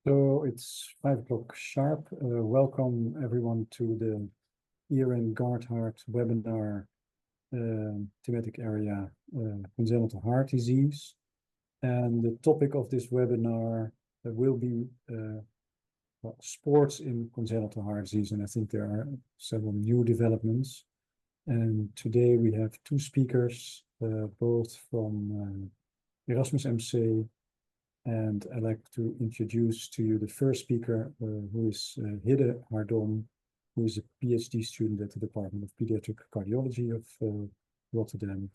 So it's 5 o'clock sharp. Welcome everyone to the ERN GUARD-Heart webinar, thematic area, congenital heart disease. And the topic of this webinar will be sports in congenital heart disease. And I think there are several new developments. And today we have two speakers, both from Erasmus MC. And I'd like to introduce to you the first speaker, who is Hidde Hardon, who is a PhD student at the Department of Pediatric Cardiology of Rotterdam,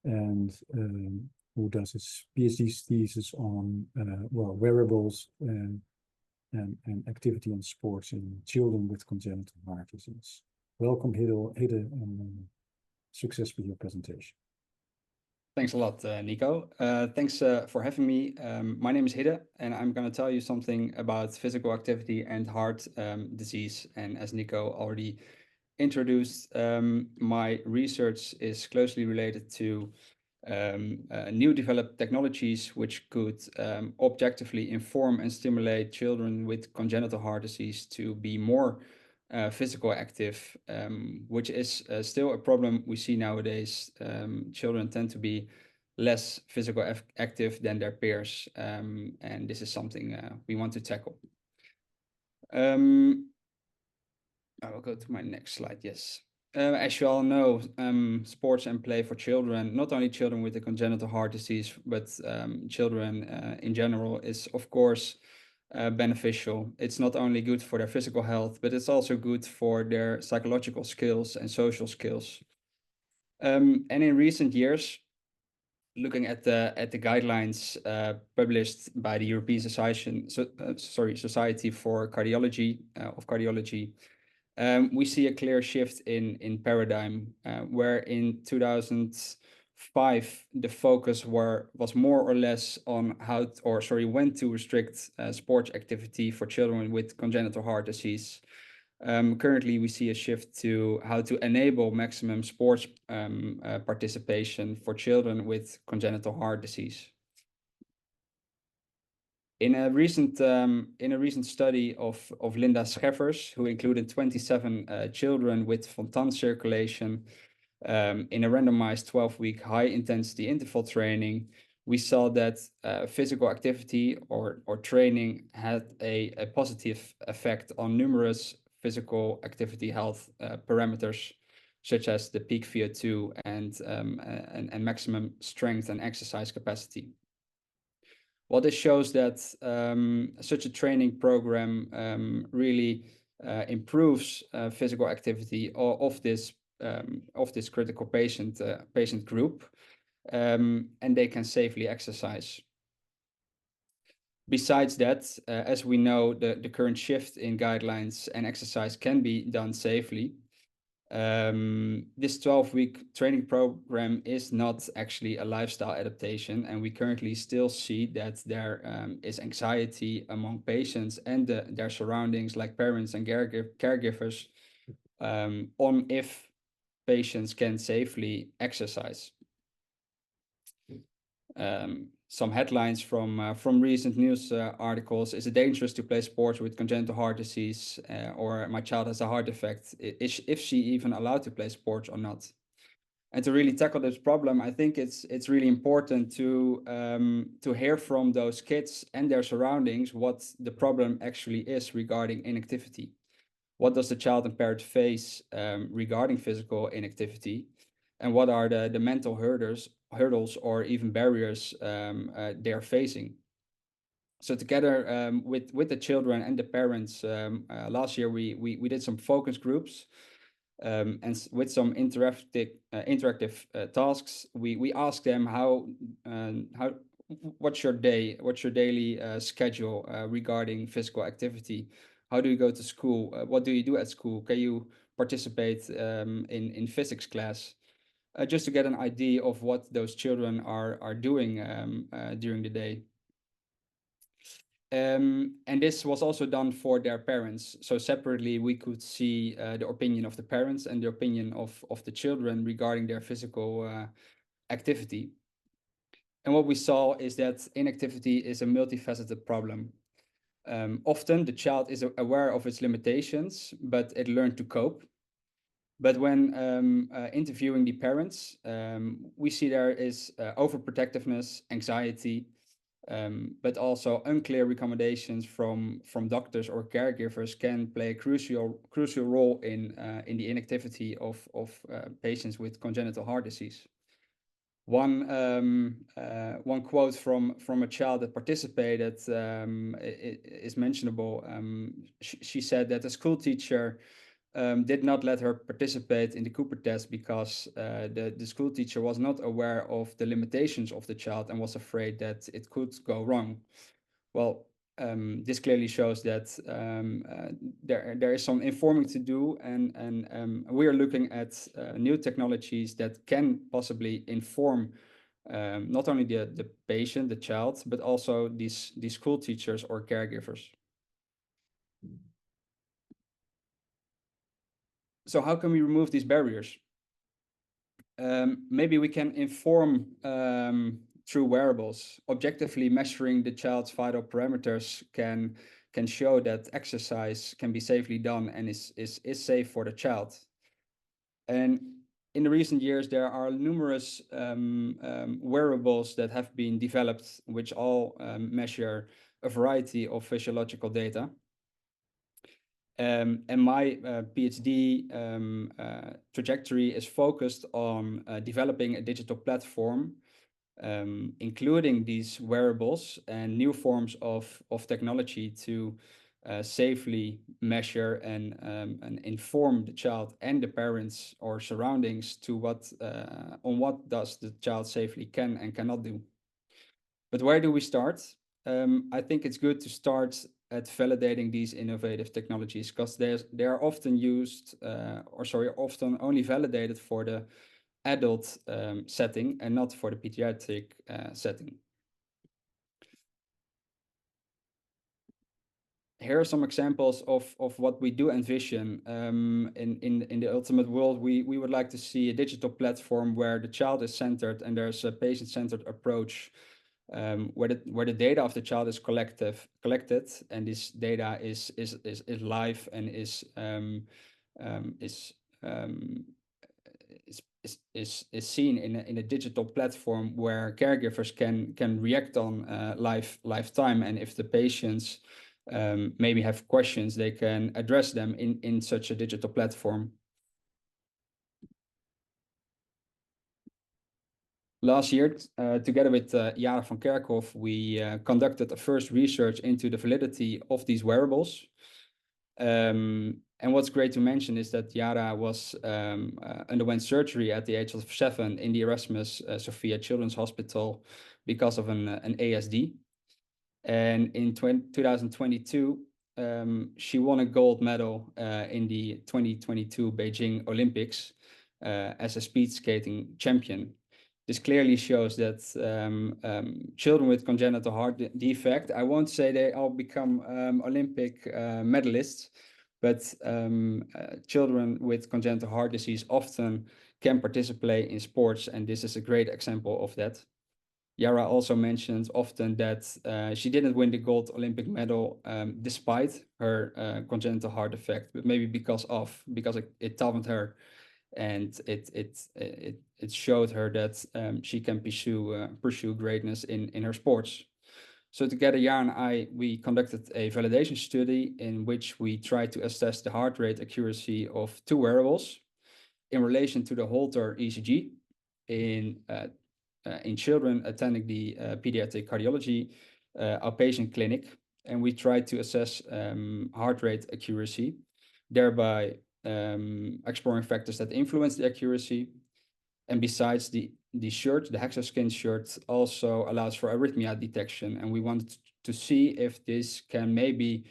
and who does his PhD thesis on wearables and activity and sports in children with congenital heart disease. Welcome, Hidde, and success with your presentation. Thanks a lot, Nico. Thanks for having me. My name is Hidde, and I'm going to tell you something about physical activity and heart disease. And as Nico already introduced, my research is closely related to new developed technologies which could objectively inform and stimulate children with congenital heart disease to be more physical active, which is still a problem we see nowadays. Children tend to be less physical active than their peers, and this is something we want to tackle. I will go to my next slide. Yes. As you all know, sports and play for children, not only children with a congenital heart disease, but children in general, is of course beneficial. It's not only good for their physical health, but it's also good for their psychological skills and social skills. And in recent years, looking at the guidelines published by the European Society for Cardiology we see a clear shift in paradigm, where in 2005 the focus was more or less on when to restrict sports activity for children with congenital heart disease. Currently, we see a shift to how to enable maximum sports participation for children with congenital heart disease. In a recent study of Linda Scheffers, who included 27 children with Fontan circulation in a randomized 12-week high-intensity interval training, we saw that physical activity or training had a positive effect on numerous physical activity health parameters, such as the peak VO2 and maximum strength and exercise capacity. Well, this shows that such a training program really improves physical activity of this critical patient group, and they can safely exercise. Besides that, as we know, the current shift in guidelines and exercise can be done safely. This 12-week training program is not actually a lifestyle adaptation, and we currently still see that there is anxiety among patients and their surroundings, like parents and caregivers, on if patients can safely exercise. Some headlines from recent news articles: is it dangerous to play sports with congenital heart disease, or my child has a heart defect? If she even allowed to play sports or not? And to really tackle this problem, I think it's really important to hear from those kids and their surroundings what the problem actually is regarding inactivity. What does the child and parent face regarding physical inactivity, and what are the mental hurdles or even barriers they're facing? So together with the children and the parents, last year we did some focus groups, and with some interactive tasks. We asked them what's your daily schedule regarding physical activity. How do you go to school? What do you do at school? Can you participate in physics class? Just to get an idea of what those children are doing during the day. And this was also done for their parents. So separately, we could see the opinion of the parents and the opinion of the children regarding their physical activity. And what we saw is that inactivity is a multifaceted problem. Often the child is aware of its limitations, but it learned to cope. But when interviewing the parents, we see there is overprotectiveness, anxiety, but also unclear recommendations from doctors or caregivers can play a crucial role in the inactivity of patients with congenital heart disease. One quote from a child that participated is mentionable. She said that a school teacher did not let her participate in the Cooper test because the school teacher was not aware of the limitations of the child and was afraid that it could go wrong. Well, this clearly shows that there is some informing to do, and we are looking at new technologies that can possibly inform not only the patient, the child, but also these school teachers or caregivers. So how can we remove these barriers? Maybe we can inform through wearables. Objectively measuring the child's vital parameters can show that exercise can be safely done and is safe for the child. And in the recent years, there are numerous wearables that have been developed, which all measure a variety of physiological data. And my PhD trajectory is focused on developing a digital platform, including these wearables and new forms of technology to safely measure and inform the child and the parents or surroundings to on what does the child safely can and cannot do. But where do we start? I think it's good to start at validating these innovative technologies because they are often used, often only validated for the adult setting and not for the pediatric setting. Here are some examples of what we do envision. In the ultimate world, we would like to see a digital platform where the child is centered and there's a patient-centered approach, where the data of the child is collected, and this data is live and is seen in a digital platform where caregivers can react on live time, and if the patients maybe have questions, they can address them in such a digital platform. Last year, together with Jara van Kerkhoff, we conducted a first research into the validity of these wearables. And what's great to mention is that Jara underwent surgery at the age of 7 in the Erasmus Sophia Children's Hospital because of an ASD. And in 2022, she won a gold medal in the 2022 Beijing Olympics as a speed skating champion. This clearly shows that children with congenital heart defect, I won't say they all become Olympic medalists, but children with congenital heart disease often can participate in sports, and this is a great example of that. Jara also mentions often that she didn't win the gold Olympic medal despite her congenital heart defect, but maybe because it toughened her, and it showed her that she can pursue greatness in her sports. So together, Jara and we conducted a validation study in which we tried to assess the heart rate accuracy of 2 wearables in relation to the Holter ECG in children attending the pediatric cardiology outpatient clinic, and we tried to assess heart rate accuracy, thereby exploring factors that influence the accuracy. And besides, the Hexoskin shirt also allows for arrhythmia detection, and we wanted to see if this can maybe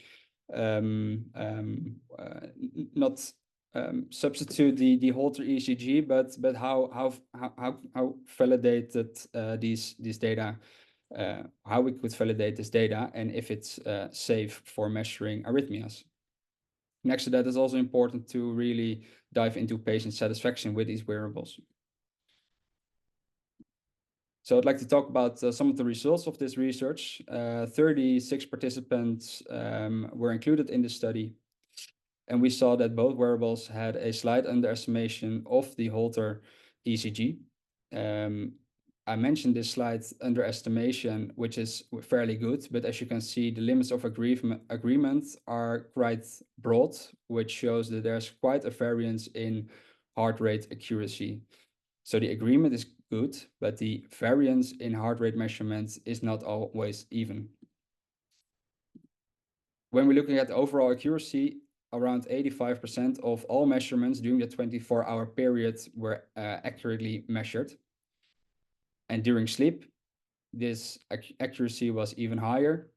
not substitute the Holter ECG, but how validated these data, how we could validate this data, and if it's safe for measuring arrhythmias. Next to that, it's also important to really dive into patient satisfaction with these wearables. So I'd like to talk about some of the results of this research. 36 participants were included in the study, and we saw that both wearables had a slight underestimation of the Holter ECG. I mentioned this slight underestimation, which is fairly good, but as you can see, the limits of agreement are quite broad, which shows that there's quite a variance in heart rate accuracy. So the agreement is good, but the variance in heart rate measurements is not always even. When we're looking at overall accuracy, around 85% of all measurements during the 24-hour period were accurately measured. And during sleep, this accuracy was even higher,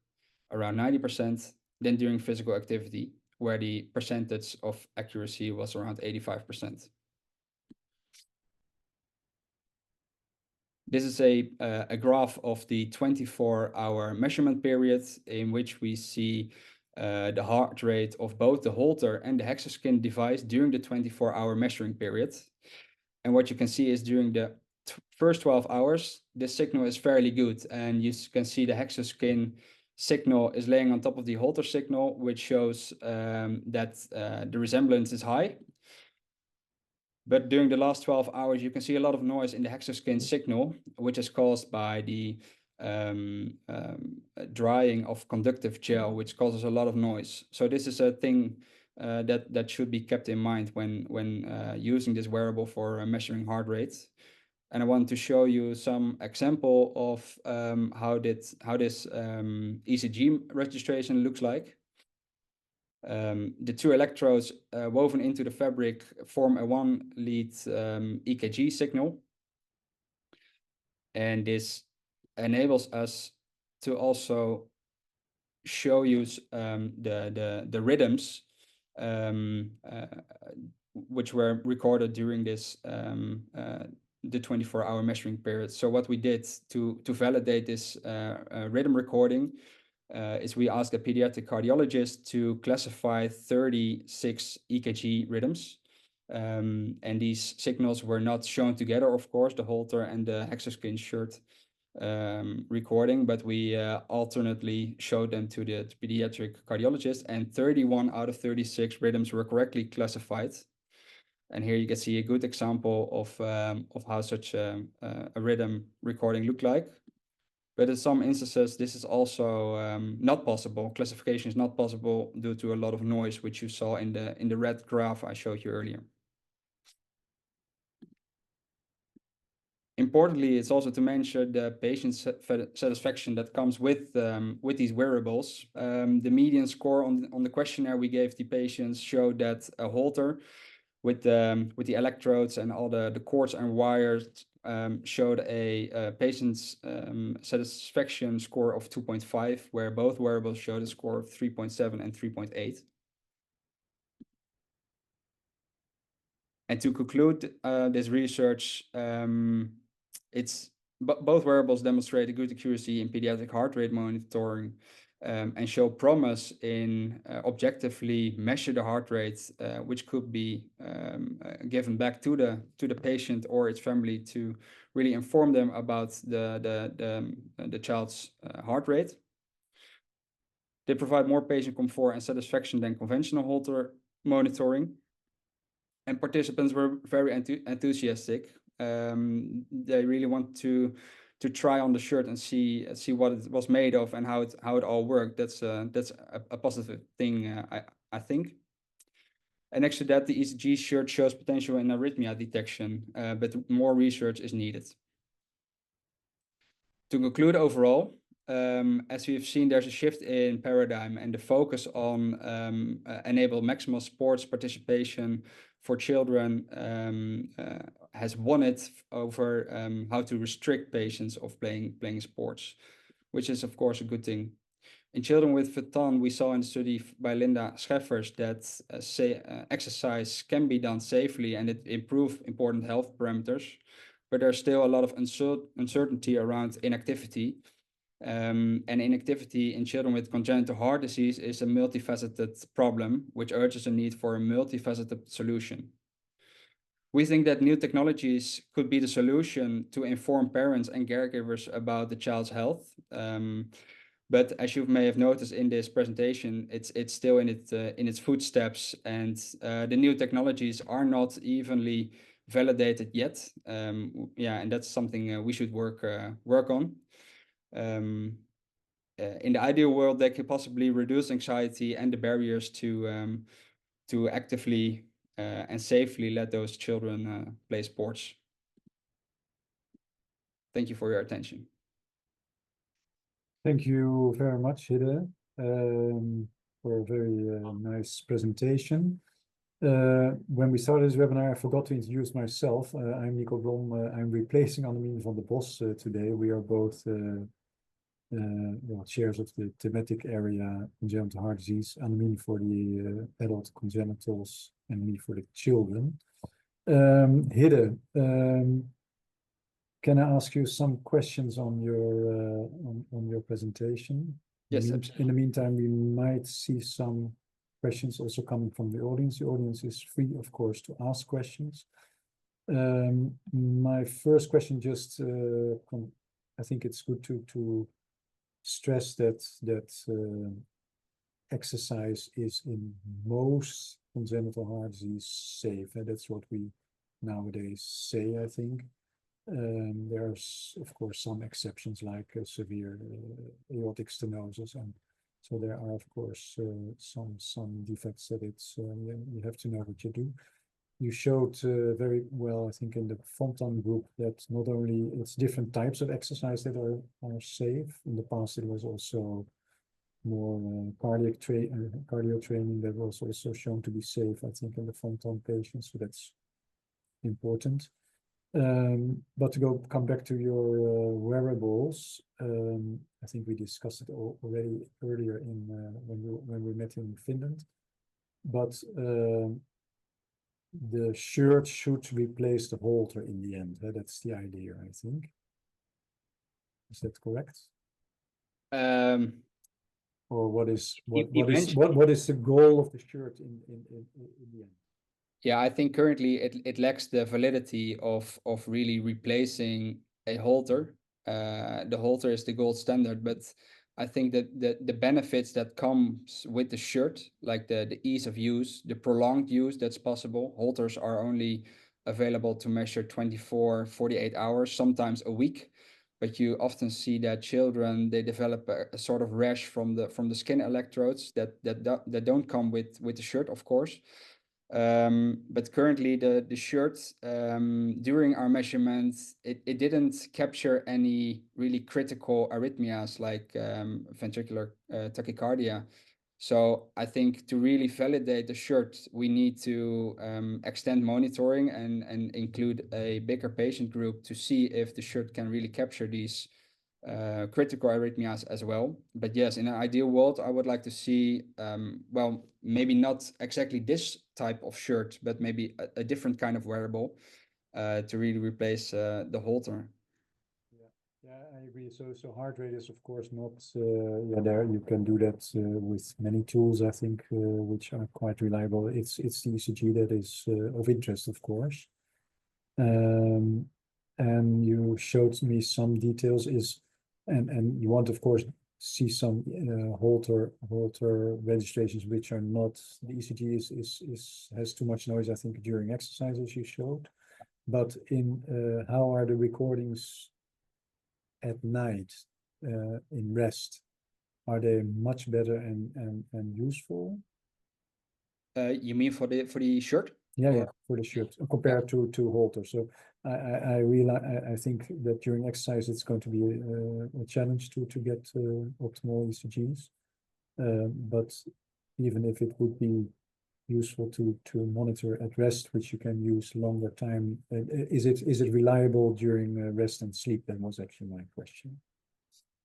around 90%, than during physical activity, where the percentage of accuracy was around 85%. This is a graph of the 24-hour measurement period in which we see the heart rate of both the Holter and the Hexaskin device during the 24-hour measuring period. And what you can see is during the first 12 hours, the signal is fairly good. And you can see the Hexaskin signal is laying on top of the Holter signal, which shows that the resemblance is high. But during the last 12 hours, you can see a lot of noise in the Hexaskin signal, which is caused by the drying of conductive gel, which causes a lot of noise. So this is a thing that should be kept in mind when using this wearable for measuring heart rates. And I want to show you some example of how this ECG registration looks like. The two electrodes woven into the fabric form a one-lead EKG signal. And this enables us to also show you the rhythms which were recorded during this the 24-hour measuring period. So what we did to validate this rhythm recording is we asked a pediatric cardiologist to classify 36 EKG rhythms. And these signals were not shown together, of course, the Holter and the Hexaskin shirt recording, but we alternately showed them to the pediatric cardiologist, and 31 out of 36 rhythms were correctly classified. And here you can see a good example of how such a rhythm recording looked like. But in some instances, this is also not possible. Classification is not possible due to a lot of noise, which you saw in the red graph I showed you earlier. Importantly, it's also to mention the patient satisfaction that comes with these wearables. The median score on the questionnaire we gave the patients showed that a Holter with the electrodes and all the cords and wires showed a patient's satisfaction score of 2.5, where both wearables showed a score of 3.7 and 3.8. And to conclude this research, both wearables demonstrate a good accuracy in pediatric heart rate monitoring and show promise in objectively measure the heart rate, which could be given back to the patient or its family to really inform them about the child's heart rate. They provide more patient comfort and satisfaction than conventional Holter monitoring. And participants were very enthusiastic. They really want to try on the shirt and see what it was made of and how it all worked. That's a positive thing, I think. And next to that, the ECG shirt shows potential in arrhythmia detection, but more research is needed. To conclude overall, as we've seen, there's a shift in paradigm, and the focus on enable maximal sports participation for children has won it over how to restrict patients of playing sports, which is of course a good thing. In children with Vuitton, we saw in the study by Linda Scheffers that exercise can be done safely and it improves important health parameters, but there's still a lot of uncertainty around inactivity. And inactivity in children with congenital heart disease is a multifaceted problem, which urges a need for a multifaceted solution. We think that new technologies could be the solution to inform parents and caregivers about the child's health. But as you may have noticed in this presentation, it's still in its footsteps, and the new technologies are not evenly validated yet. Yeah, and that's something we should work on. In the ideal world, they could possibly reduce anxiety and the barriers to actively and safely let those children play sports. Thank you for your attention. Thank you very much, Hidde, for a very nice presentation. When we started this webinar, I forgot to introduce myself. I'm Nico Blom. I'm replacing Annemien van der Bos today. We are both chairs of the thematic area congenital heart disease. Annemien for the adult congenitals and me for the children. Hidde, can I ask you some questions on your presentation? Yes. In the meantime, we might see some questions also coming from the audience. The audience is free, of course, to ask questions. My first question, just I think it's good to stress that exercise is in most congenital heart disease safe, and that's what we nowadays say, I think. There's, of course, some exceptions like severe aortic stenosis, and so there are, of course, some defects that you have to know what you do. You showed very well, I think, in the Fontan group that not only it's different types of exercise that are safe. In the past, it was also more cardio training that was also shown to be safe, I think, in the Fontan patients. So that's important. But to come back to your wearables, I think we discussed it already earlier when we met in Finland. But the shirt should replace the halter in the end. That's the idea, I think. Is that correct? Or what is the goal of the shirt in the end? Yeah, I think currently it lacks the validity of really replacing a halter. The halter is the gold standard, but I think that the benefits that comes with the shirt, like the ease of use, the prolonged use that's possible. Halters are only available to measure 24, 48 hours, sometimes a week. But you often see that children, they develop a sort of rash from the skin electrodes that don't come with the shirt, of course. But currently the shirt, during our measurements, it didn't capture any really critical arrhythmias like ventricular tachycardia. So I think to really validate the shirt, we need to extend monitoring and include a bigger patient group to see if the shirt can really capture these critical arrhythmias as well. But yes, in an ideal world, I would like to see, well, maybe not exactly this type of shirt, but maybe a different kind of wearable to really replace the halter. Yeah, I agree. So heart rate is, of course, not, there you can do that with many tools, I think, which are quite reliable. It's the ECG that is of interest, of course. And you showed me some details and you want, of course, see some halter registrations which are not, the ECG has too much noise, I think, during exercise, as you showed. But how are the recordings at night in rest? Are they much better and useful? You mean for the shirt? Yeah, for the shirt compared to halter. So I realize, I think that during exercise it's going to be a challenge to get optimal ECGs. But even if it would be useful to monitor at rest, which you can use longer time, is it reliable during rest and sleep? That was actually my question.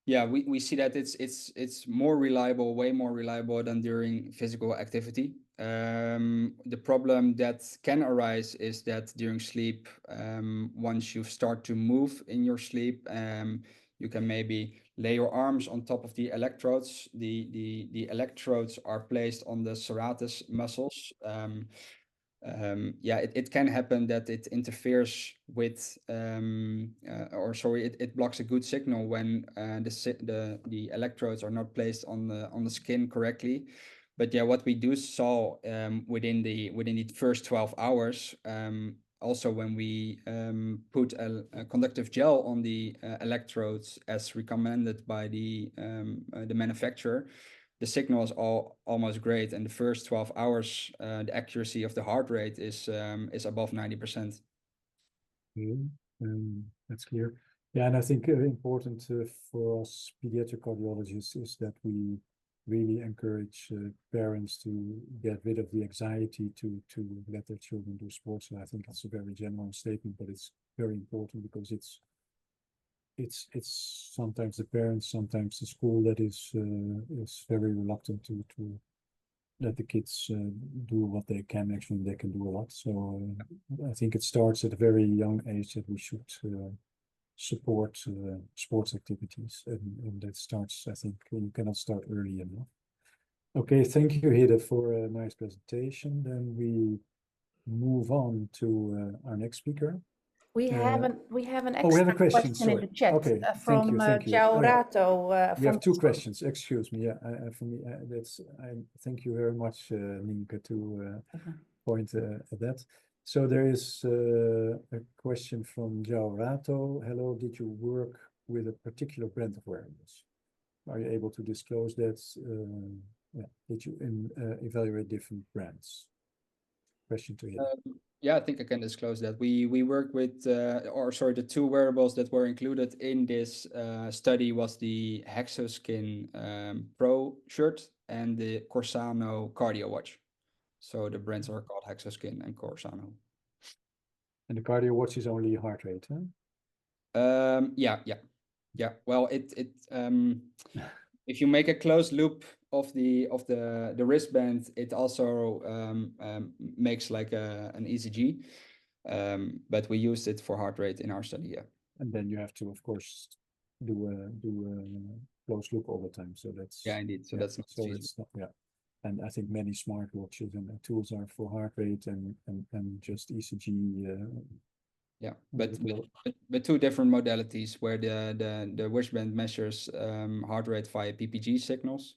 Yeah, we see that it's more reliable, way more reliable than during physical activity. The problem that can arise is that during sleep, once you start to move in your sleep, you can maybe lay your arms on top of the electrodes. The electrodes are placed on the serratus muscles. yeah, it can happen that it interferes with, it blocks a good signal when the electrodes are not placed on the skin correctly. But yeah, what we do saw within the first 12 hours, also when we put a conductive gel on the electrodes as recommended by the manufacturer, the signal is almost great, and the first 12 hours, the accuracy of the heart rate is above 90%. Okay, that's clear. Yeah, and I think important for us pediatric cardiologists is that we really encourage parents to get rid of the anxiety to let their children do sports. And I think it's a very general statement, but it's very important because it's sometimes the parents, sometimes the school that is very reluctant to let the kids do what they can. Actually, they can do a lot. So I think it starts at a very young age that we should support sports activities, and that starts, I think you cannot start early enough. Okay, thank you, Hidde, for a nice presentation. Then we move on to our next speaker. We have an we have a extra question, question in sorry. the chat Okay, from thank you. João Oh, yeah. Rato. We have from two questions. Excuse me. Yeah, for me, I thank you very much, Nienke, to point at that. So there is a question from João Rato. Hello, did you work with a particular brand of wearables? Are you able to disclose that? Yeah, did you evaluate different brands? Question to you. Yeah, I think I can disclose that. We work with, the two wearables that were included in this study was the Hexoskin Pro shirt and the Corsano cardio watch. So the brands are called Hexoskin and Corsano. And the cardio watch is only heart rate, huh? Yeah. Well, if you make a closed loop of the wristband, it also makes like an ECG. But we used it for heart rate in our study. Yeah. And then you have to, of course, do a closed loop all the time. So that's indeed. So that's not yeah. And I think many smartwatches and tools are for heart rate and just ECG. Yeah, but two different modalities where the wristband measures heart rate via PPG signals,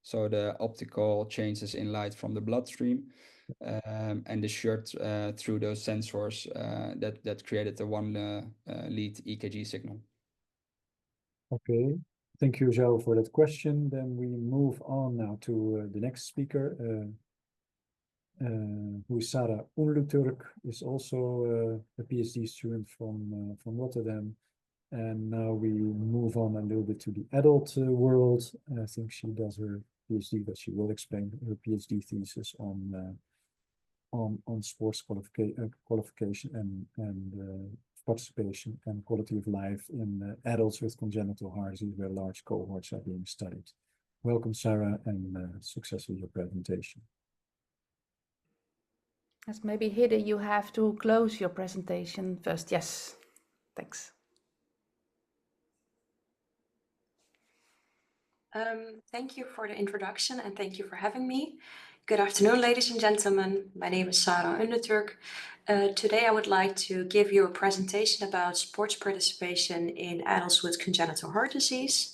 so the optical changes in light from the bloodstream, and the shirt through those sensors that created the one lead EKG signal. Okay, thank you, Joe, for that question. Then we move on now to the next speaker, who is Sarah Unluturk, is also a PhD student from Rotterdam. And now we move on a little bit to the adult world. I think she does her PhD, but she will explain her PhD thesis on sports qualification and participation and quality of life in adults with congenital heart disease, where large cohorts are being studied. Welcome, Sarah, and success with your presentation. Yes, maybe Hidde, you have to close your presentation first. Yes, thanks. Thank you for the introduction and thank you for having me. Good afternoon, ladies and gentlemen. My name is Sarah Unluturk. Today I would like to give you a presentation about sports participation in adults with congenital heart disease.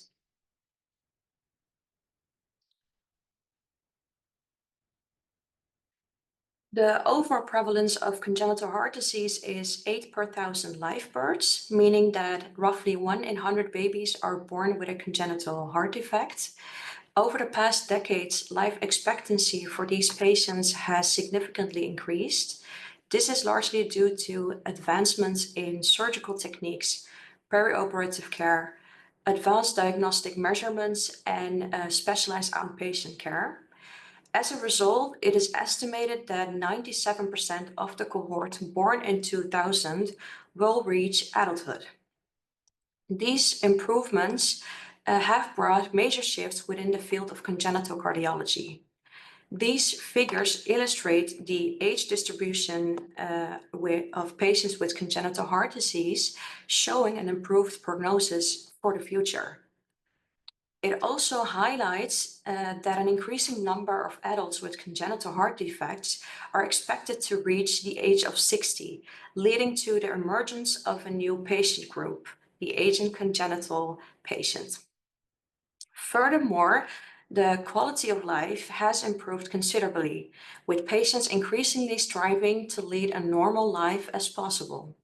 The overall prevalence of congenital heart disease is 8 per 1,000 live births, meaning that roughly 1 in 100 babies are born with a congenital heart defect. Over the past decades, life expectancy for these patients has significantly increased. This is largely due to advancements in surgical techniques, perioperative care, advanced diagnostic measurements, and specialized outpatient care. As a result, it is estimated that 97% of the cohort born in 2000 will reach adulthood. These improvements have brought major shifts within the field of congenital cardiology. These figures illustrate the age distribution of patients with congenital heart disease, showing an improved prognosis for the future. It also highlights that an increasing number of adults with congenital heart defects are expected to reach the age of 60, leading to the emergence of a new patient group, the aging congenital patient. Furthermore, the quality of life has improved considerably, with patients increasingly striving to lead a normal life as possible.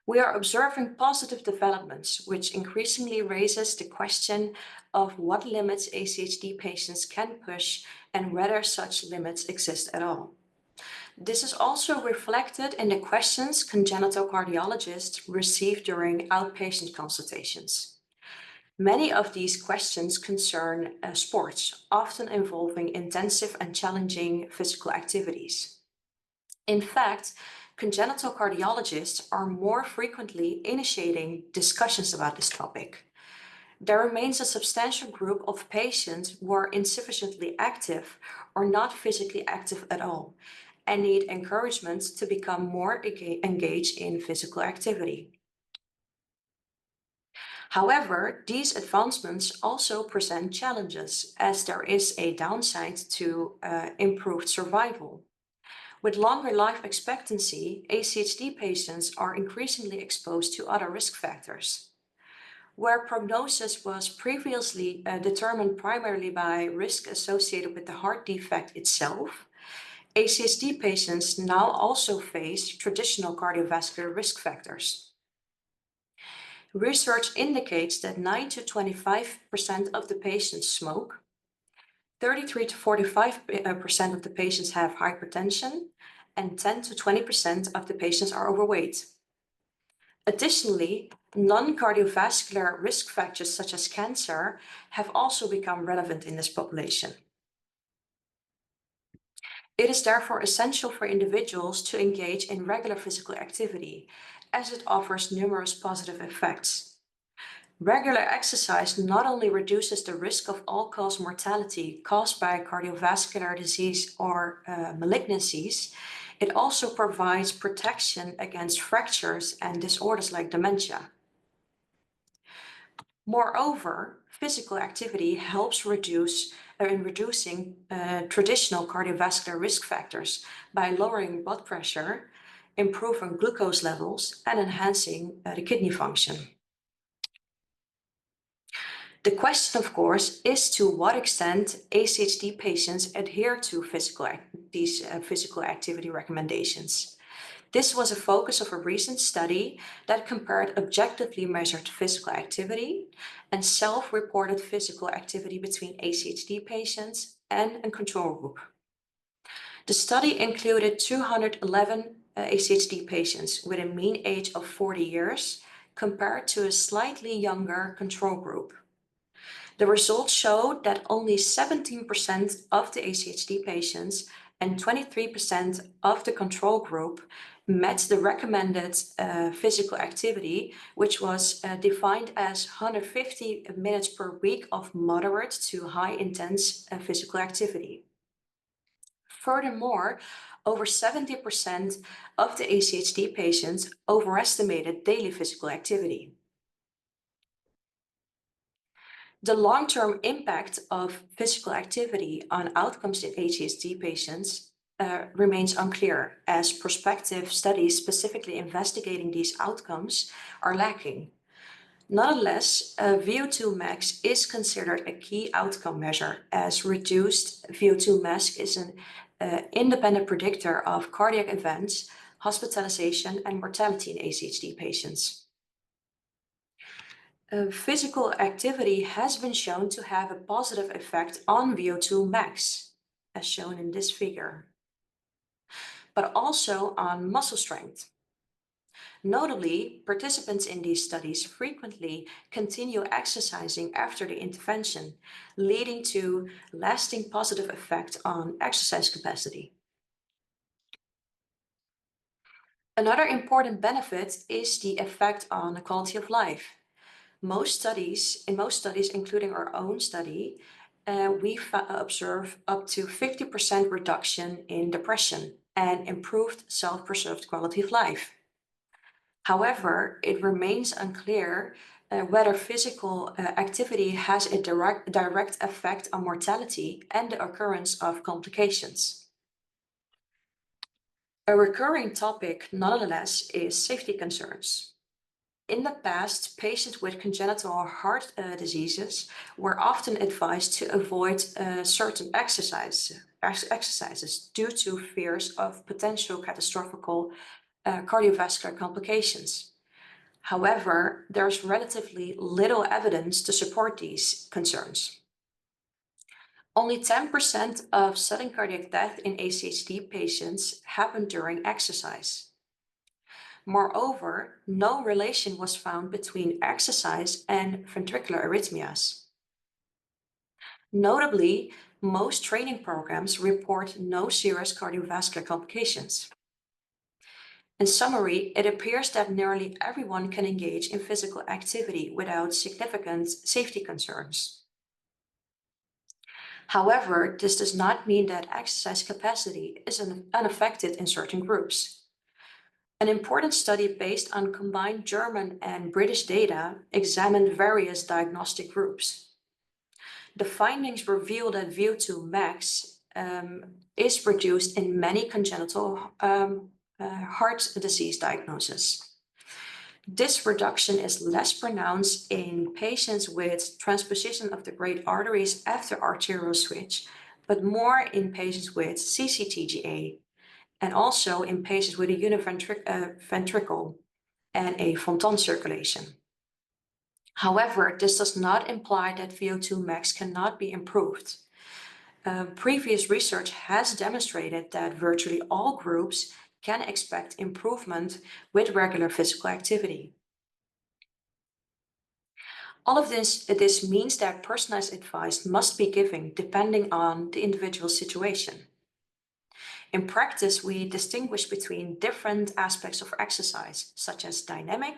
We are observing positive developments, which increasingly raises the question of what limits ACHD patients can push and whether such limits exist at all. This is also reflected in the questions congenital cardiologists receive during outpatient consultations. Many of these questions concern sports, often involving intensive and challenging physical activities. In fact, congenital cardiologists are more frequently initiating discussions about this topic. There remains a substantial group of patients who are insufficiently active or not physically active at all and need encouragement to become more engaged in physical activity. However, these advancements also present challenges, as there is a downside to improved survival. With longer life expectancy, ACHD patients are increasingly exposed to other risk factors. Where prognosis was previously determined primarily by risk associated with the heart defect itself, ACHD patients now also face traditional cardiovascular risk factors. Research indicates that 9 to 25% of the patients smoke, 33 to 45% of the patients have hypertension, and 10 to 20% of the patients are overweight. Additionally, non-cardiovascular risk factors such as cancer have also become relevant in this population. It is therefore essential for individuals to engage in regular physical activity, as it offers numerous positive effects. Regular exercise not only reduces the risk of all-cause mortality caused by cardiovascular disease or malignancies, it also provides protection against fractures and disorders like dementia. Moreover, physical activity helps in reducing traditional cardiovascular risk factors by lowering blood pressure, improving glucose levels, and enhancing the kidney function. The question, of course, is to what extent ACHD patients adhere to these physical activity recommendations. This was a focus of a recent study that compared objectively measured physical activity and self-reported physical activity between ACHD patients and a control group. The study included 211 ACHD patients with a mean age of 40 years compared to a slightly younger control group. The results showed that only 17% of the ACHD patients and 23% of the control group met the recommended physical activity, which was defined as 150 minutes per week of moderate to high intense physical activity. Furthermore, over 70% of the ACHD patients overestimated daily physical activity. The long-term impact of physical activity on outcomes in ACHD patients remains unclear, as prospective studies specifically investigating these outcomes are lacking. Nonetheless, VO2 max is considered a key outcome measure, as reduced VO2 max is an independent predictor of cardiac events, hospitalization, and mortality in ACHD patients. Physical activity has been shown to have a positive effect on VO2 max, as shown in this figure, but also on muscle strength. Notably, participants in these studies frequently continue exercising after the intervention, leading to lasting positive effect on exercise capacity. Another important benefit is the effect on the quality of life. In most studies, including our own study, we observe up to 50% reduction in depression and improved self-preserved quality of life. However, it remains unclear whether physical activity has a direct effect on mortality and the occurrence of complications. A recurring topic, nonetheless, is safety concerns. In the past, patients with congenital heart diseases were often advised to avoid certain exercises due to fears of potential catastrophic cardiovascular complications. However, there's relatively little evidence to support these concerns. Only 10% of sudden cardiac death in ACHD patients happen during exercise. Moreover, no relation was found between exercise and ventricular arrhythmias. Notably, most training programs report no serious cardiovascular complications. In summary, it appears that nearly everyone can engage in physical activity without significant safety concerns. However, this does not mean that exercise capacity is unaffected in certain groups. An important study based on combined German and British data examined various diagnostic groups. The findings reveal that VO2 max is reduced in many congenital heart disease diagnosis. This reduction is less pronounced in patients with transposition of the great arteries after arterial switch, but more in patients with CCTGA, and also in patients with a univentricle and a Fontan circulation. However, this does not imply that VO2 max cannot be improved. Previous research has demonstrated that virtually all groups can expect improvement with regular physical activity. All of this means that personalized advice must be given depending on the individual situation. In practice, we distinguish between different aspects of exercise, such as dynamic,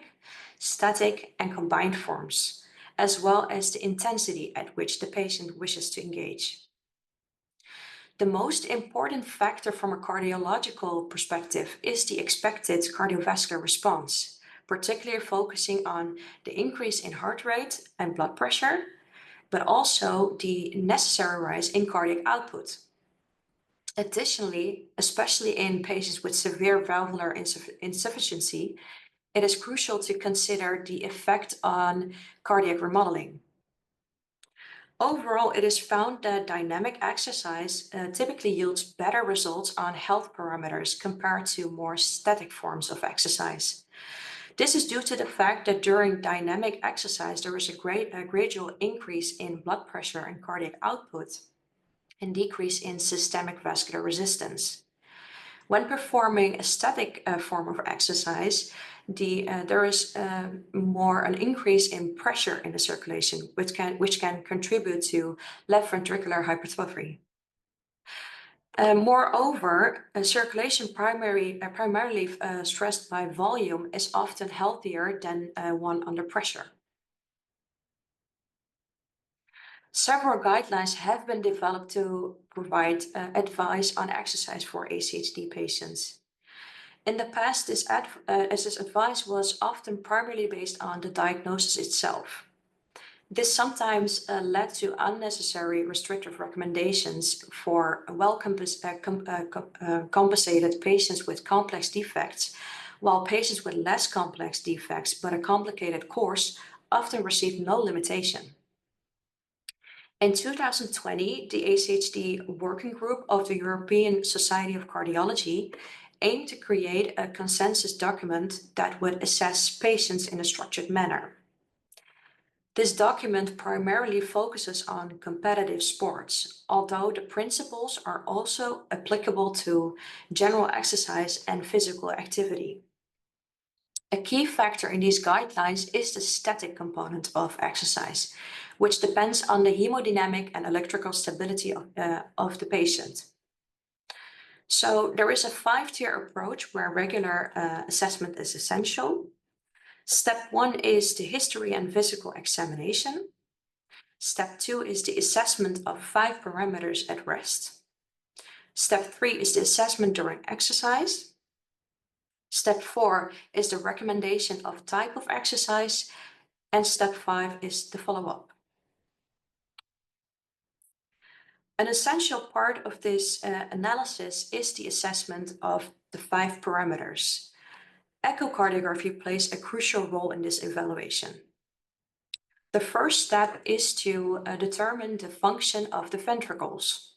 static, and combined forms, as well as the intensity at which the patient wishes to engage. The most important factor from a cardiological perspective is the expected cardiovascular response, particularly focusing on the increase in heart rate and blood pressure, but also the necessary rise in cardiac output. Additionally, especially in patients with severe valvular insufficiency, it is crucial to consider the effect on cardiac remodeling. Overall, it is found that dynamic exercise typically yields better results on health parameters compared to more static forms of exercise. This is due to the fact that during dynamic exercise, there is a gradual increase in blood pressure and cardiac output, and decrease in systemic vascular resistance. When performing a static form of exercise, there is more an increase in pressure in the circulation, which can contribute to left ventricular hypertrophy. Moreover, circulation primarily stressed by volume is often healthier than one under pressure. Several guidelines have been developed to provide advice on exercise for ACHD patients. In the past, this advice was often primarily based on the diagnosis itself. This sometimes led to unnecessary restrictive recommendations for compensated patients with complex defects, while patients with less complex defects but a complicated course often received no limitation. In 2020, the ACHD Working Group of the European Society of Cardiology aimed to create a consensus document that would assess patients in a structured manner. This document primarily focuses on competitive sports, although the principles are also applicable to general exercise and physical activity. A key factor in these guidelines is the static component of exercise, which depends on the hemodynamic and electrical stability of the patient. So there is a 5-tier approach where regular assessment is essential. Step 1 is the history and physical examination. Step 2 is the assessment of 5 parameters at rest. Step 3 is the assessment during exercise. Step 4 is the recommendation of type of exercise. And step 5 is the follow-up. An essential part of this analysis is the assessment of the 5 parameters. Echocardiography plays a crucial role in this evaluation. The first step is to determine the function of the ventricles.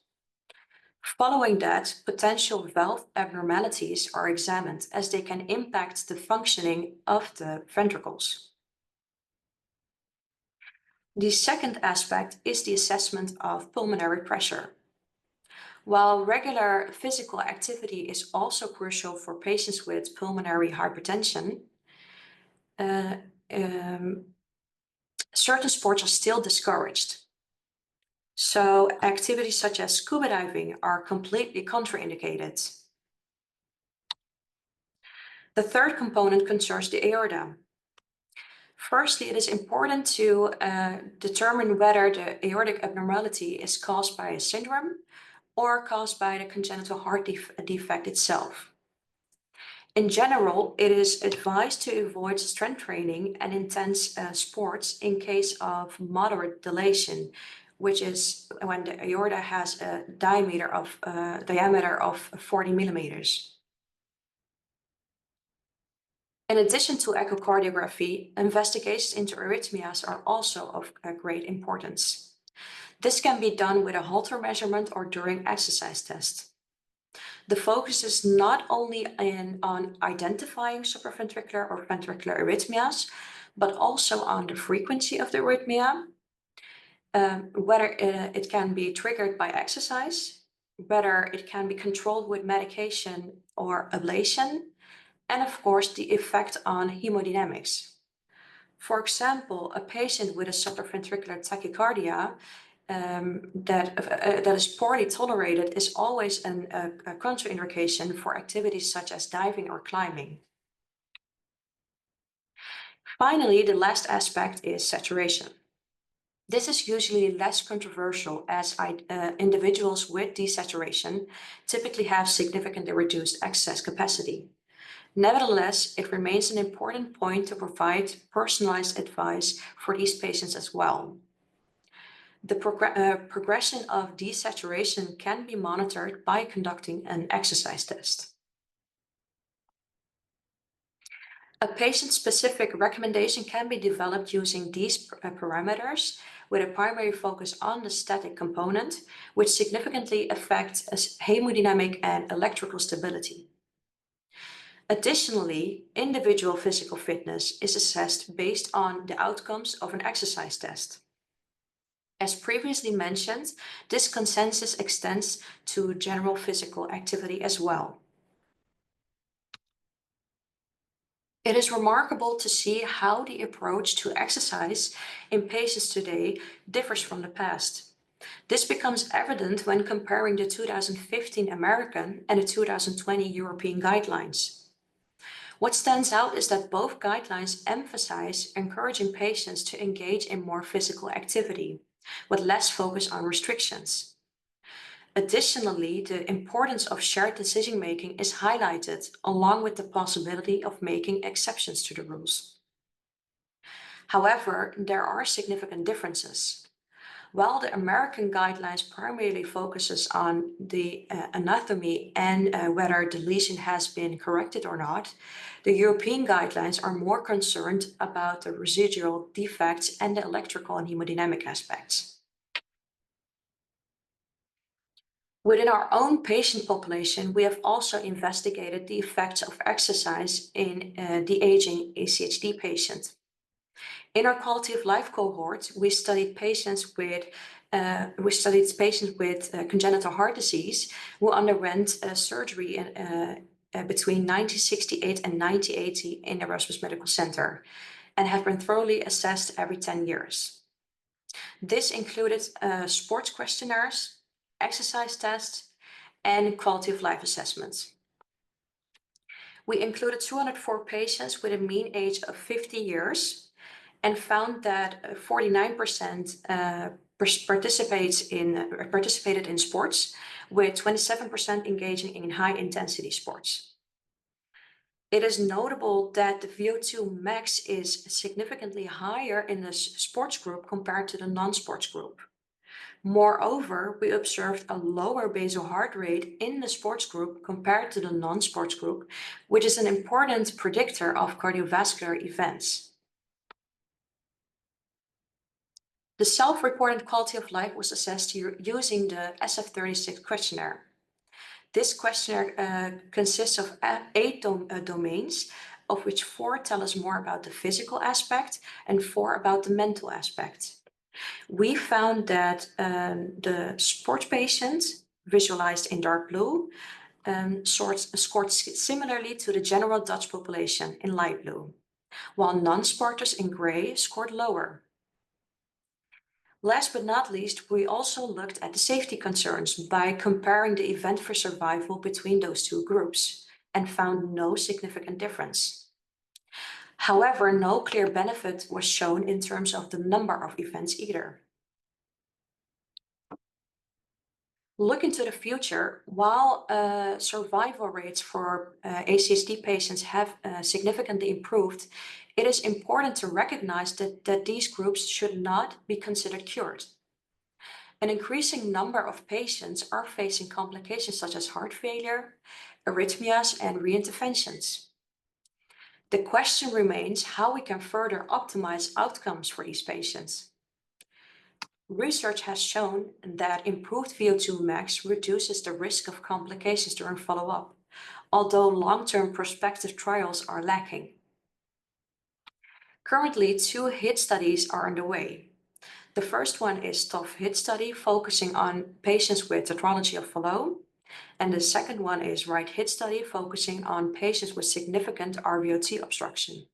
Following that, potential valve abnormalities are examined as they can impact the functioning of the ventricles. The second aspect is the assessment of pulmonary pressure. While regular physical activity is also crucial for patients with pulmonary hypertension, certain sports are still discouraged. So activities such as scuba diving are completely contraindicated. The third component concerns the aorta. Firstly, it is important to determine whether the aortic abnormality is caused by a syndrome or caused by the congenital heart defect itself. In general, it is advised to avoid strength training and intense sports in case of moderate dilation, which is when the aorta has a diameter of 40 millimeters. In addition to echocardiography, investigations into arrhythmias are also of great importance. This can be done with a Holter measurement or during exercise test. The focus is not only on identifying supraventricular or ventricular arrhythmias, but also on the frequency of the arrhythmia, whether it can be triggered by exercise, whether it can be controlled with medication or ablation, and of course the effect on hemodynamics. For example, a patient with a supraventricular tachycardia that is poorly tolerated is always a contraindication for activities such as diving or climbing. Finally, the last aspect is saturation. This is usually less controversial as individuals with desaturation typically have significantly reduced exercise capacity. Nevertheless, it remains an important point to provide personalized advice for these patients as well. The progression of desaturation can be monitored by conducting an exercise test. A patient-specific recommendation can be developed using these parameters with a primary focus on the static component, which significantly affects hemodynamic and electrical stability. Additionally, individual physical fitness is assessed based on the outcomes of an exercise test. As previously mentioned, this consensus extends to general physical activity as well. It is remarkable to see how the approach to exercise in patients today differs from the past. This becomes evident when comparing the 2015 American and the 2020 European guidelines. What stands out is that both guidelines emphasize encouraging patients to engage in more physical activity, with less focus on restrictions. Additionally, the importance of shared decision-making is highlighted, along with the possibility of making exceptions to the rules. However, there are significant differences. While the American guidelines primarily focuses on the anatomy and whether the lesion has been corrected or not, the European guidelines are more concerned about the residual defects and the electrical and hemodynamic aspects. Within our own patient population, we have also investigated the effects of exercise in the aging ACHD patient. In our quality of life cohort, we studied patients with congenital heart disease who underwent surgery between 1968 and 1980 in Erasmus Medical Center and have been thoroughly assessed every 10 years. This included sports questionnaires, exercise tests, and quality of life assessments. We included 204 patients with a mean age of 50 years and found that 49% participated in sports, with 27% engaging in high-intensity sports. It is notable that the VO2 max is significantly higher in the sports group compared to the non-sports group. Moreover, we observed a lower basal heart rate in the sports group compared to the non-sports group, which is an important predictor of cardiovascular events. The self-reported quality of life was assessed using the SF-36 questionnaire. This questionnaire consists of 8 domains, of which 4 tell us more about the physical aspect and 4 about the mental aspect. We found that the sports patients, visualized in dark blue, scored similarly to the general Dutch population in light blue, while non-sporters in gray scored lower. Last but not least, we also looked at the safety concerns by comparing the event for survival between those 2 groups and found no significant difference. However, no clear benefit was shown in terms of the number of events either. Looking to the future, while survival rates for ACHD patients have significantly improved, it is important to recognize that these groups should not be considered cured. An increasing number of patients are facing complications such as heart failure, arrhythmias, and reinterventions. The question remains how we can further optimize outcomes for these patients. Research has shown that improved VO2 max reduces the risk of complications during follow-up, although long-term prospective trials are lacking. Currently, 2 HIT studies are underway. The first one is TOF HIT study focusing on patients with tetralogy of Fallot, and the second one is RIGHT HIT study focusing on patients with significant RVOT obstruction.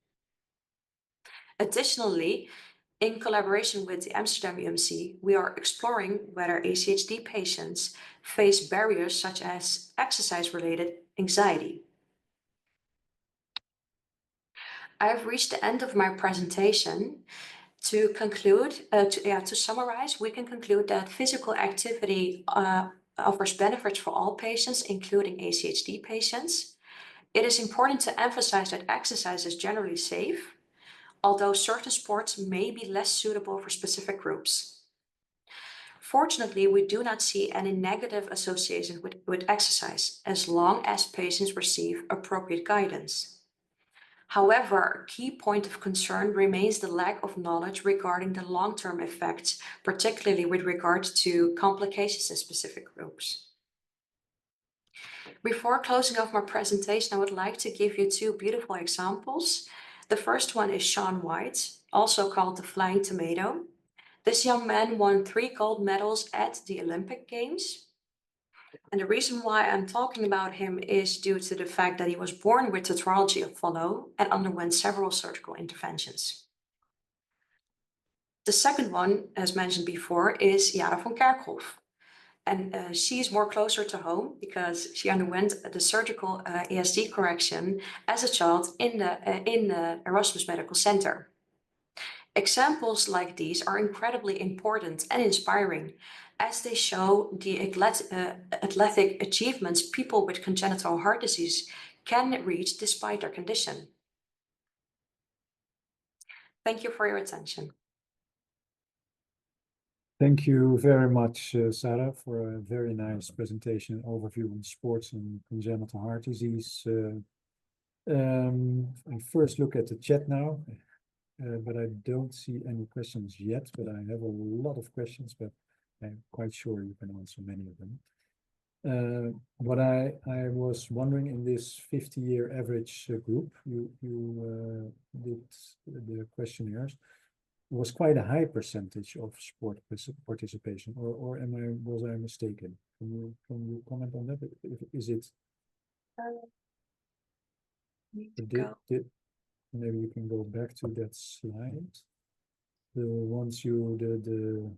Additionally, in collaboration with the Amsterdam UMC, we are exploring whether ACHD patients face barriers such as exercise-related anxiety. I have reached the end of my presentation. To conclude, to summarize, we can conclude that physical activity offers benefits for all patients, including ACHD patients. It is important to emphasize that exercise is generally safe, although certain sports may be less suitable for specific groups. Fortunately, we do not see any negative association with exercise as long as patients receive appropriate guidance. However, a key point of concern remains the lack of knowledge regarding the long-term effects, particularly with regard to complications in specific groups. Before closing off my presentation, I would like to give you 2 beautiful examples. The first one is Shaun White, also called the Flying Tomato. This young man won 3 gold medals at the Olympic Games. And the reason why I'm talking about him is due to the fact that he was born with tetralogy of Fallot and underwent several surgical interventions. The second one, as mentioned before, is Jara van Kerkhoff. And she is more closer to home because she underwent the surgical ESD correction as a child in the Erasmus Medical Center. Examples like these are incredibly important and inspiring, as they show the athletic achievements people with congenital heart disease can reach despite their condition. Thank you for your attention. Thank you very much, Sarah, for a very nice presentation and overview on sports and congenital heart disease. I first look at the chat now, but I don't see any questions yet, but I have a lot of questions, but I'm quite sure you can answer many of them. What I was wondering, in this 50-year average group, you did the questionnaires, was quite a high percentage of sport participation, or was I mistaken? Can you comment on that? Is it? Maybe you can go back to that slide. The ones the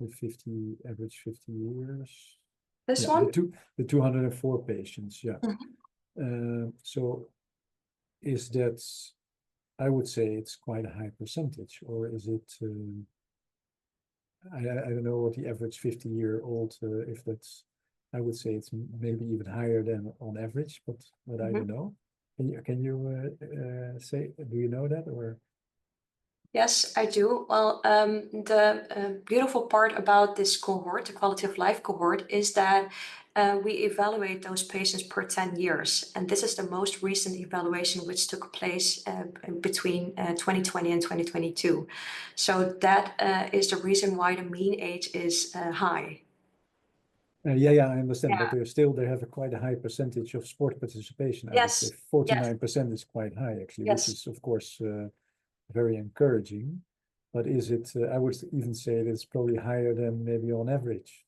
50 average 50 years. This one? The 204 patients, yeah. Mm-hmm. So is that, I would say it's quite a high percentage, or is it, I don't know what the average 50-year-old, if that's I would say it's maybe even higher than on average, but I don't know. Can you say, do you know that or? Yes, I do. Well, the beautiful part about this cohort, the quality of life cohort, is that we evaluate those patients per 10 years. And this is the most recent evaluation which took place between 2020 and 2022. So that is the reason why the mean age is high. Yeah, I understand, Yeah. but they have quite a high percentage of sport participation. I would Yes. say 49% is quite high, actually, Yes. which is, of course, very encouraging. But is it, I would even say that it's probably higher than maybe on average,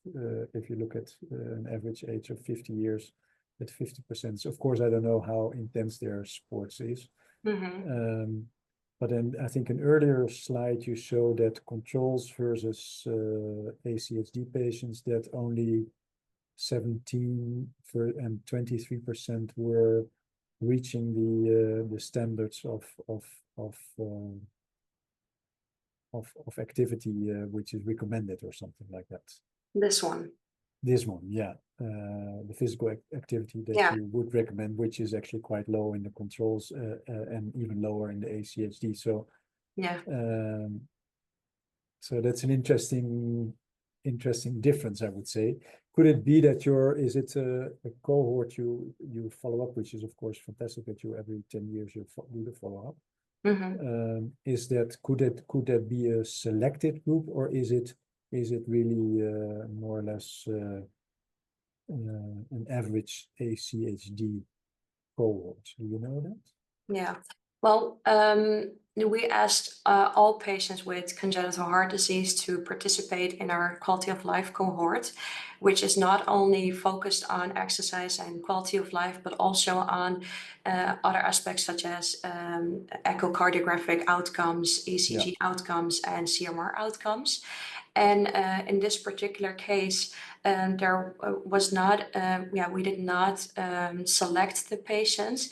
if you look at an average age of 50 years at 50%. So of course, I don't know how intense their sports is. But then I think an earlier slide, you show that controls versus ACHD patients, that only 17% and 23% were reaching the standards of activity which is recommended or something like that. This one, yeah. The physical activity that Yeah. you would recommend, which is actually quite low in the controls and even lower in the ACHD. So yeah. So that's an interesting difference, I would say. Could it be that is it a cohort you follow up, which is of course fantastic that you every 10 years you do the follow up. Is that could that be a selected group, or is it really more or less an average ACHD cohort? Do you know that? Yeah. Well, we asked all patients with congenital heart disease to participate in our quality of life cohort, which is not only focused on exercise and quality of life, but also on other aspects such as echocardiographic outcomes, ECG outcomes, and CMR outcomes. And in this particular case, there was not, we did not select the patients.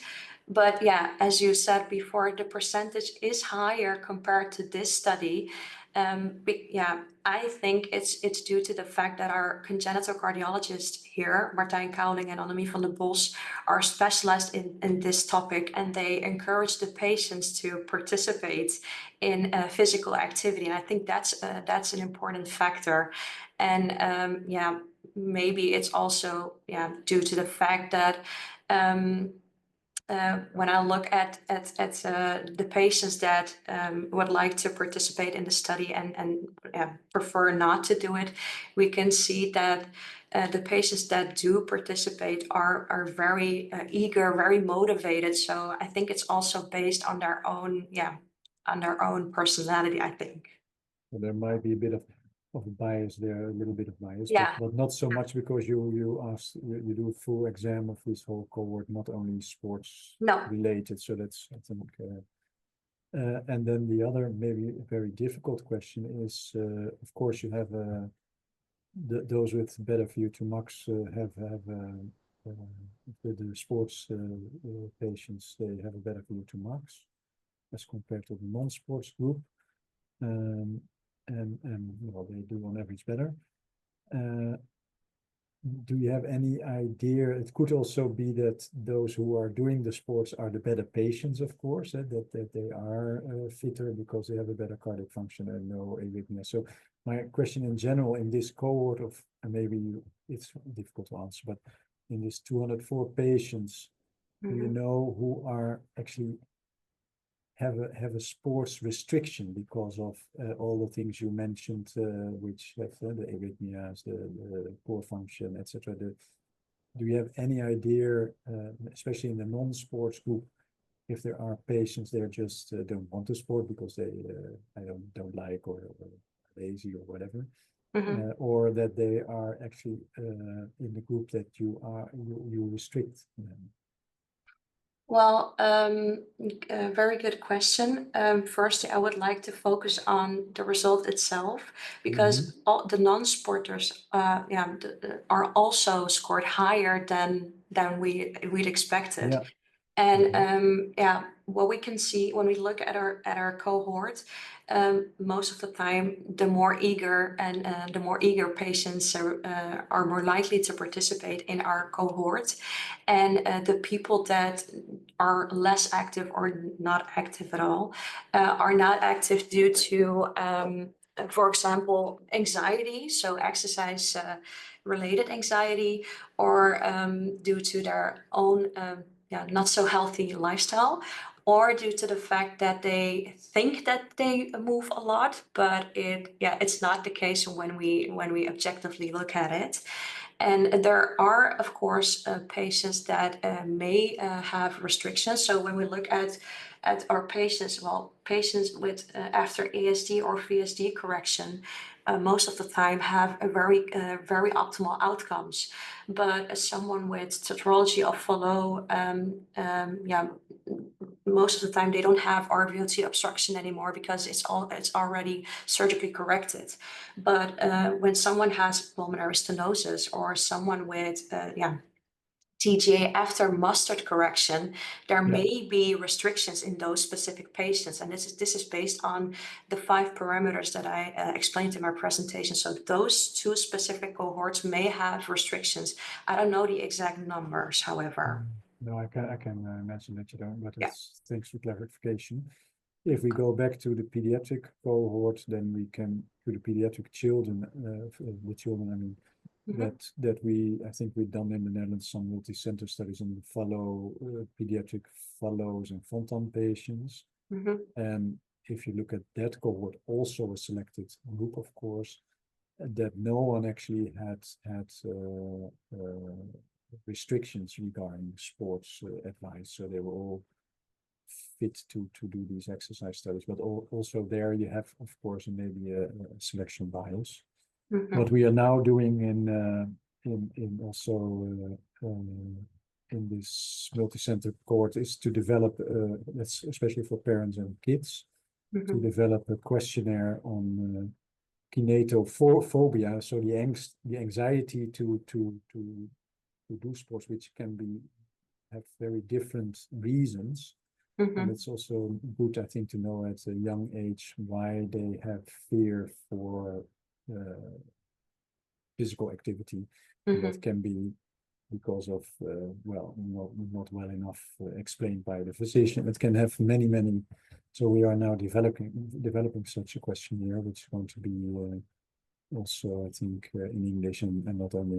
But yeah, as you said before, the percentage is higher compared to this study. I think it's due to the fact that our congenital cardiologists here, Martijn Kouweling and Annemie van der Bos, are specialized in this topic, and they encourage the patients to participate in physical activity. And I think that's an important factor. And maybe it's also due to the fact that when I look at the patients that would like to participate in the study and prefer not to do it, we can see that the patients that do participate are very eager, very motivated. So I think it's also based on their own personality, I think. Well, there might be a bit of bias there, a little bit of bias, Yeah. but not so much because you do a full exam of this whole cohort, not only sports related. So that's, I think, and then the other maybe very difficult question is, of course, you have those with better VO2 max have the sports patients, they have a better VO2 max as compared to the non-sports group. And well, they do on average better. Do you have any idea? It could also be that those who are doing the sports are the better patients, of course, that they are fitter because they have a better cardiac function and no arrhythmia. So my question in general in this cohort of, and maybe it's difficult to answer, but in this 204 patients, do you know who are actually have a sports restriction because of all the things you mentioned, which have the arrhythmias, the poor function, etc. Do you have any idea, especially in the non-sports group, if there are patients there just don't want to sport because they don't like or lazy or whatever, or that they are actually in the group that you restrict them? Well, a very good question. Firstly, I would like to focus on the result itself, because all the non-sporters are also scored higher than we'd expected. Yeah. And what we can see when we look at our cohort, most of the time, the more eager patients are more likely to participate in our cohort, and the people that are less active or not active at all are not active due to, for example, anxiety, so exercise related anxiety, or due to their own not so healthy lifestyle, or due to the fact that they think that they move a lot, but it's not the case when we objectively look at it. And there are, of course, patients that may have restrictions. So when we look at our patients, patients with after ASD or VSD correction, most of the time have a very optimal outcomes. But as someone with tetralogy of Fallot, most of the time they don't have RVOT obstruction anymore because it's already surgically corrected. But when someone has pulmonary stenosis or someone with TGA after mustard correction, there may be restrictions in those specific patients. And this is based on the 5 parameters that I explained in my presentation. So those 2 specific cohorts may have restrictions. I don't know the exact numbers, however. No, I can imagine that you don't, but thanks for clarification. If we go back to the pediatric cohort, then we can, to the pediatric children, the children, I mean, I think we've done in the Netherlands some multi-center studies on the pediatric Fallots and Fontan patients. And if you look at that cohort, also a selected group, of course, that no one actually had restrictions regarding sports advice. So they were all fit to do these exercise studies. But also there you have, of course, maybe a selection bias. What we are now doing in this multi-center cohort is to develop, that's especially for parents and kids, to develop a questionnaire on kinetophobia, so the anxiety to do sports, which can have very different reasons. And it's also good, I think, to know at a young age why they have fear for physical activity. That can be because of not well enough explained by the physician. It can have many. So we are now developing such a questionnaire, which is going to be also, I think, in English and not only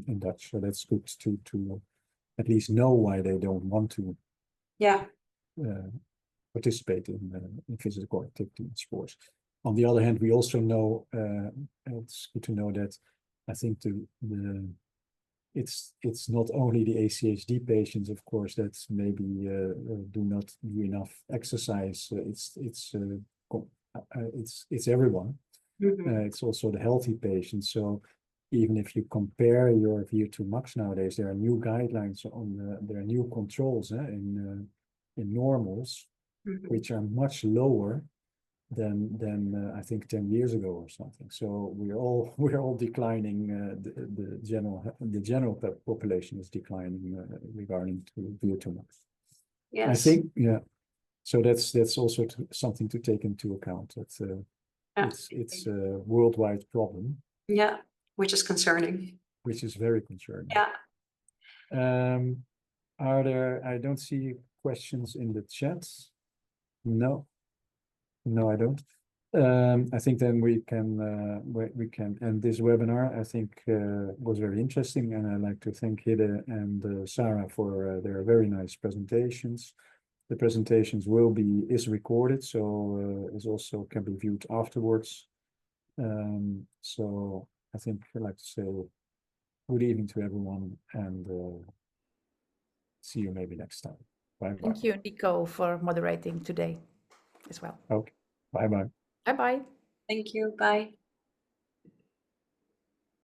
in Dutch. So that's good to at least know why they don't want to participate in physical activity in sports. On the other hand, we also know, it's good to know that I think it's not only the ACHD patients, of course, that maybe do not do enough exercise. It's everyone. It's also the healthy patients. So even if you compare your VO2 max nowadays, there are new guidelines there are new controls in normals, which are much lower than I think 10 years ago or something. So we're all declining. The general population is declining regarding to VO2 max. Yes. I think So that's also something to take into account. It's a worldwide problem. Yeah, which is concerning. Which is very concerning. Yeah. I don't see questions in the chat. No, I don't. I think then we can end this webinar. I think was very interesting, and I'd like to thank Hidde and Sarah for their very nice presentations. The presentations is recorded, so it also can be viewed afterwards. So I think I'd like to say good evening to everyone, and see you maybe next time. Bye-bye. Thank you, Nico, for moderating today as well. Okay. Bye-bye. Bye-bye. Thank you. Bye.